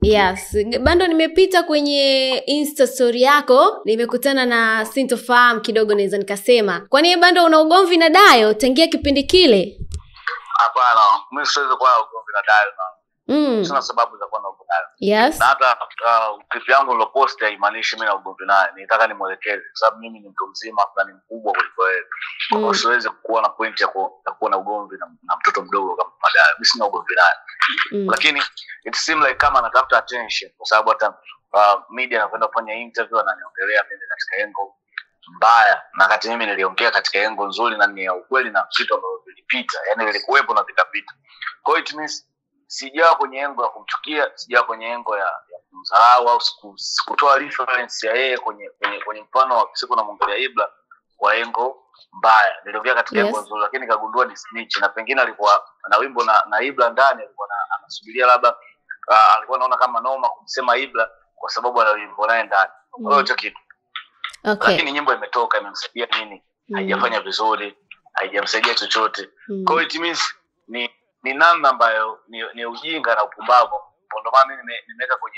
Yes, bando nimepita kwenye Insta story yako, nimekutana na sintofahamu kidogo naweza nikasema. Kwani bando una ugomvi na Dayo tangia kipindi kile? Hapana, mimi siwezi kuwa ugomvi na Dayo na. Sina sababu za kuwa na ugomvi naye. Yes. Na hata clip yangu nilopost haimaanishi mimi na ugomvi naye. Nitaka nimwelekeze kwa sababu mimi ni mtu mzima na ni mkubwa kuliko yeye. Kwa hiyo siwezi kuwa na point ya kuwa na ugomvi na mtoto mdogo kama Dayo. Mimi sina ugomvi naye. Lakini it seems like kama anatafuta attention kwa sababu hata media anakwenda kufanya interview ananiongelea mimi katika engo mbaya, na wakati mimi niliongea katika engo nzuri na ni ya ukweli na vitu ambavyo vilipita, yani vilikuwepo na vikapita. Kwa hiyo it means sijawa kwenye engo ya kumchukia, sijawa kwenye engo ya kumdharau au kutoa reference ya yeye kwenye mfano wa siku na mwongelea Ibra kwa engo mbaya. Niliongea katika engo nzuri, lakini nikagundua ni snitch, na pengine alikuwa na wimbo na Ibra ndani, alikuwa anasubiria labda alikuwa anaona kama noma kumsema Ibra kwa sababu ana wimbo naye ndani. Kwa hiyo kitu. Okay. Lakini nyimbo imetoka, imemsaidia nini? Haijafanya vizuri, haijamsaidia chochote. Kwa hiyo it means ni namna ambayo ni ujinga na upumbavu. Ndio maana nimeweka kwenye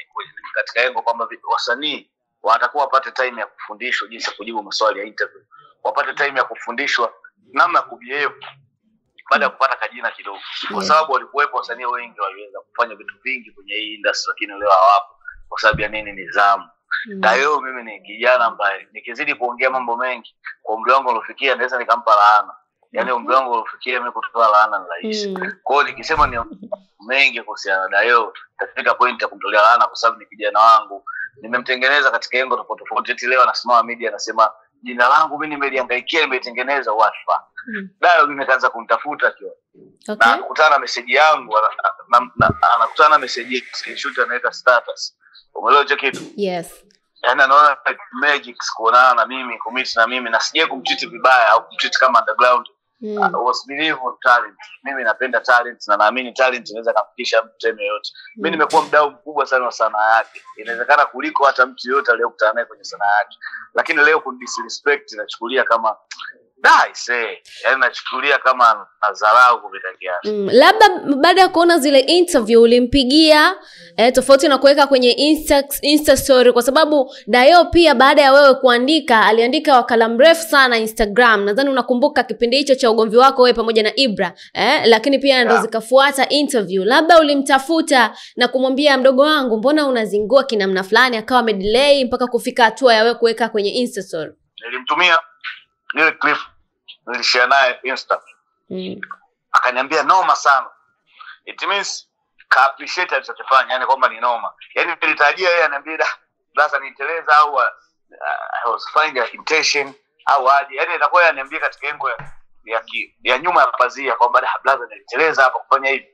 katika engo kwamba wasanii watakuwa wapate time ya kufundishwa jinsi ya kujibu maswali ya interview. Wapate time ya kufundishwa namna kubehave baada ya kupata kajina kidogo. Kwa sababu walikuwepo wasanii wengi waliweza kufanya vitu vingi kwenye hii industry, lakini leo hawapo kwa sababu ya nini? Nidhamu. Dayo mimi ni kijana ambaye nikizidi kuongea mambo mengi kwa umri wangu ulofikia naweza nikampa laana. Yaani umri wangu ulofikia mimi kutoa laana ni rahisi. Kwa hiyo nikisema ni mengi kuhusiana na Dayo, tafika point ya kumtolea laana kwa sababu ni kijana wangu. Nimemtengeneza katika engo tofauti tofauti. Eti leo anasimama media anasema jina langu mimi nimelihangaikia, nimetengeneza wafa. Dayo mimi kaanza kunitafuta kio. Na anakutana na message yangu, anakutana na message screenshot anaweka status. Umeelewa kitu? Yes. Yaani anaona magic kuonana na mimi, commit na mimi, na sije kumtreat vibaya au kumtreat kama underground. Was believe on talent. Mimi napenda talent na naamini talent inaweza kumfikisha mtu tena yote. Mimi nimekuwa mdau mkubwa sana wa sanaa yake. Inawezekana kuliko hata mtu yote aliyokutana naye kwenye sanaa yake. Lakini leo kundisrespect nachukulia kama yaani nachukulia kama nadharau kupita kiasi. Labda baada ya kuona zile interview ulimpigia tofauti na kuweka kwenye Insta story, kwa sababu Dayo pia baada ya wewe kuandika aliandika wakala mrefu sana Instagram. Nadhani unakumbuka kipindi hicho cha ugomvi wako wewe pamoja na Ibra, lakini pia ndo zikafuata interview. Labda ulimtafuta na kumwambia mdogo wangu mbona unazingua kinamna fulani, akawa amedelay mpaka kufika hatua ya wewe kuweka kwenye Insta story? Nilimtumia ile clip nilishare naye Insta. Akaniambia noma sana. It means ka appreciate alichofanya, yani kwamba ni noma. Yani nilitarajia yeye ananiambia blaza niteleza au I was finding intention au aje. Yani itakuwa ananiambia katika engo ya nyuma ya pazia kwamba blaza niteleza hapa kufanya hivi.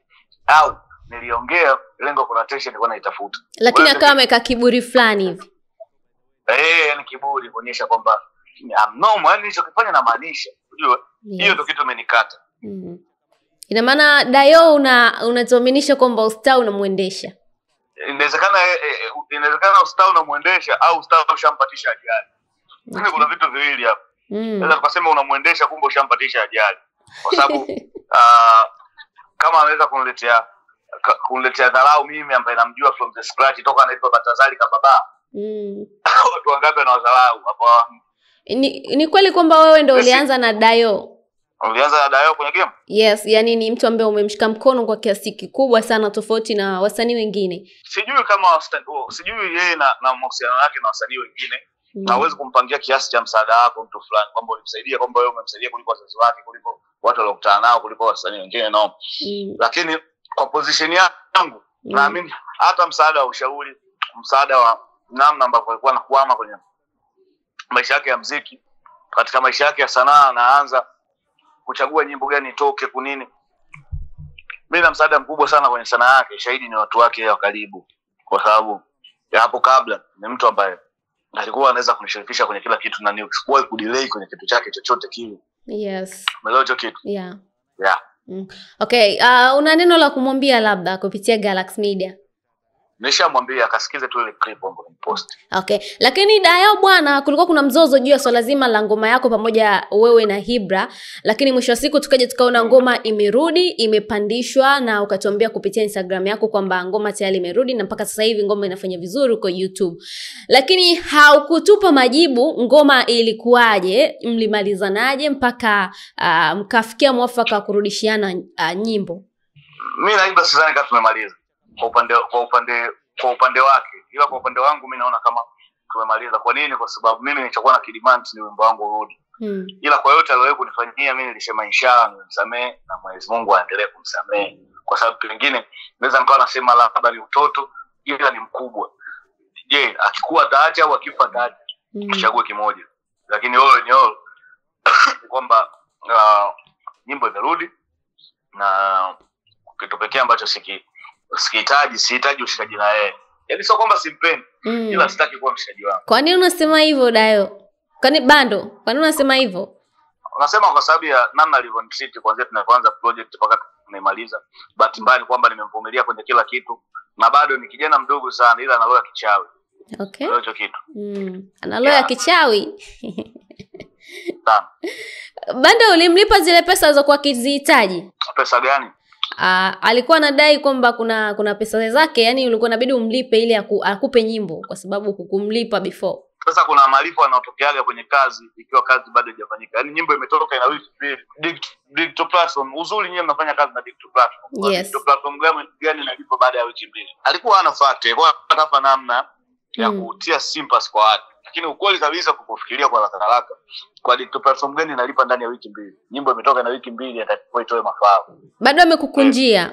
Au niliongea lengo kuna tension nilikuwa naitafuta. Lakini akawa ameka kiburi fulani hivi. Yani kiburi kuonyesha kwamba I'm normal, yani nilichokifanya na maanisha. Unajua? Hiyo ndio kitu imenikata. Ina maana Dayo unatuaminisha kwamba ustaa unamuendesha. Inawezekana ustaa unamuendesha au ustaa ushampatisha ajali. Kuna vitu viwili hapo. Naweza kusema unamuendesha kumbe ushampatisha ajali. Kwa sababu kama anaweza kuniletea dharau mimi ambaye namjua from the scratch toka anaitwa Batazali kama baba. Watu wangapi wanawadharau hapo? Ni kweli kwamba wewe ndio ulianza na Dayo? Ulianza na Dayo kwenye game? Yes, yani ni mtu ambaye umemshika mkono kwa kiasi kikubwa sana tofauti na wasanii wengine. Sijui kama sijui yeye na mahusiano yake na wasanii wengine. Na uweze kumpangia kiasi cha msaada wako mtu fulani kwamba ulimsaidia, kwamba wewe umemsaidia kuliko wazazi wake, kuliko watu waliokutana nao, kuliko wasanii wengine no. Lakini kwa position yangu naamini hata msaada wa ushauri, msaada wa namna ambavyo alikuwa anakuama kwenye maisha yake ya muziki, katika maisha yake ya sanaa, anaanza kuchagua nyimbo gani itoke kunini. Mimi na msaada mkubwa sana kwenye sanaa yake, shahidi ni watu wake wa karibu. Kwa sababu ya hapo kabla ni mtu ambaye alikuwa anaweza kunishirikisha kwenye kila kitu na nisikuwahi kudelay kwenye kitu chake chochote kile. Yes. Umeelewa kitu? Yeah. Yeah. Okay, una neno la kumwambia labda kupitia Galaxy Media? Nishamwambia akasikize tu ile clip ambayo nipost. Okay. Lakini Dayo bwana, kulikuwa kuna mzozo juu ya swala zima la ngoma yako pamoja wewe na Hibra, lakini mwisho wa siku tukaje tukaona ngoma imerudi, imepandishwa na ukatuambia kupitia Instagram yako kwamba ngoma tayari imerudi na mpaka sasa hivi ngoma inafanya vizuri uko YouTube. Lakini haukutupa majibu ngoma ilikuwaje, mlimalizanaje mpaka mkafikia mwafaka kurudishiana nyimbo? Mimi na Hibra sidhani kama tumemaliza. Kwa upande wake, ila kwa upande wangu mimi naona kama tumemaliza. Kwa nini? Kwa sababu mimi nilichokuwa na kidemand ni wimbo wangu urudi. Ila kwa yote aliyowahi kunifanyia mimi nilisema inshallah nimsamehe na Mwenyezi Mungu aendelee kumsamehe, kwa sababu pengine naweza nikawa nasema labda ni utoto ila ni mkubwa. Je, akikuwa dhati au akifa dhati, tuchague kimoja. Lakini wewe ni wewe kwamba nyimbo imerudi na kitu pekee ambacho sihitaji ushikaji na yeye. Yaani sio kwamba simpendi, ila sitaki kuwa mshikaji wangu. Kwa nini unasema hivyo Dayo? Kwani bando? Kwa nini unasema hivyo? Unasema kwa sababu ya namna alivyonitreat kuanzia tunapoanza project mpaka tumemaliza. Bahati mbaya ni kwamba nimemvumilia kwenye kila kitu na bado ni kijana mdogo sana, ila ana roho ya kichawi. Okay. Ndio hicho kitu. Ana roho ya kichawi. Sana. Bando ulimlipa zile pesa alizokuwa akizihitaji? Pesa gani? Alikuwa anadai kwamba kuna pesa zake, yani ulikuwa inabidi umlipe ili akupe nyimbo kwa sababu hukumlipa before. Sasa kuna malipo yanayotokea kwenye kazi ikiwa kazi bado haijafanyika. Yaani nyimbo imetoka ina wiki mbili. Digital platform, uzuri nyinyi mnafanya kazi na digital platform. Yes. Digital platform gani inalipa baada ya wiki mbili? Alikuwa hana fact, kwa hata namna ya kutia sympathy kwa watu. Lakini ukweli kabisa kukufikiria kwa haraka kwa digital platform gani inalipa ndani ya wiki mbili? Nyimbo imetoka na wiki mbili atakuwa itoe mafao. Bado amekukunjia.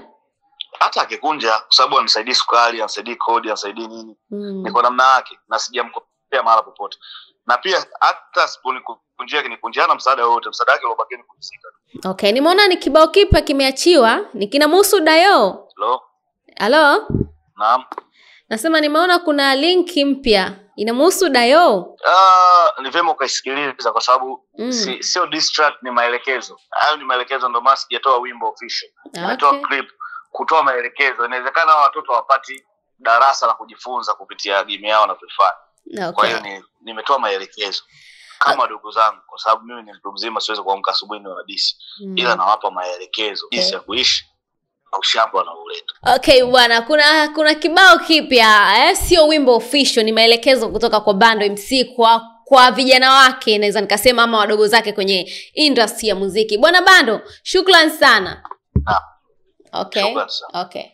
Hata akikunja kwa sababu anisaidii sukari, anisaidii kodi, anisaidii nini. Niko namna yake na sijamkopea mahali popote. Na pia hata siponikunjia kinikunjiana msaada wote, msaada wake ulobaki ni kunisika. Okay, nimeona ni kibao kipya kimeachiwa, ni kinamhusu Dayo. Hello? Naam. Nasema nimeona kuna link mpya inamhusu Dayo. Ni vyema ukaisikiliza kwa sababu sio diss track, ni maelekezo. Hayo ni maelekezo, ndio maana sijatoa wimbo official. Natoa clip kutoa maelekezo. Inawezekana watoto wapati darasa la kujifunza kupitia game yao na kuifanya. Okay. Kwa hiyo nimetoa maelekezo kama ndugu zangu, kwa sababu mimi ni mtu mzima, siwezi kuamka asubuhi na hadithi. Ila nawapa maelekezo jinsi ya kuishi na ushamba na uleta. Okay bwana, kuna kibao kipya, sio wimbo official, ni maelekezo kutoka kwa Bando MC kwa vijana wake, naweza nikasema ama wadogo zake kwenye industry ya muziki. Bwana Bando, shukrani sana. Okay. Okay.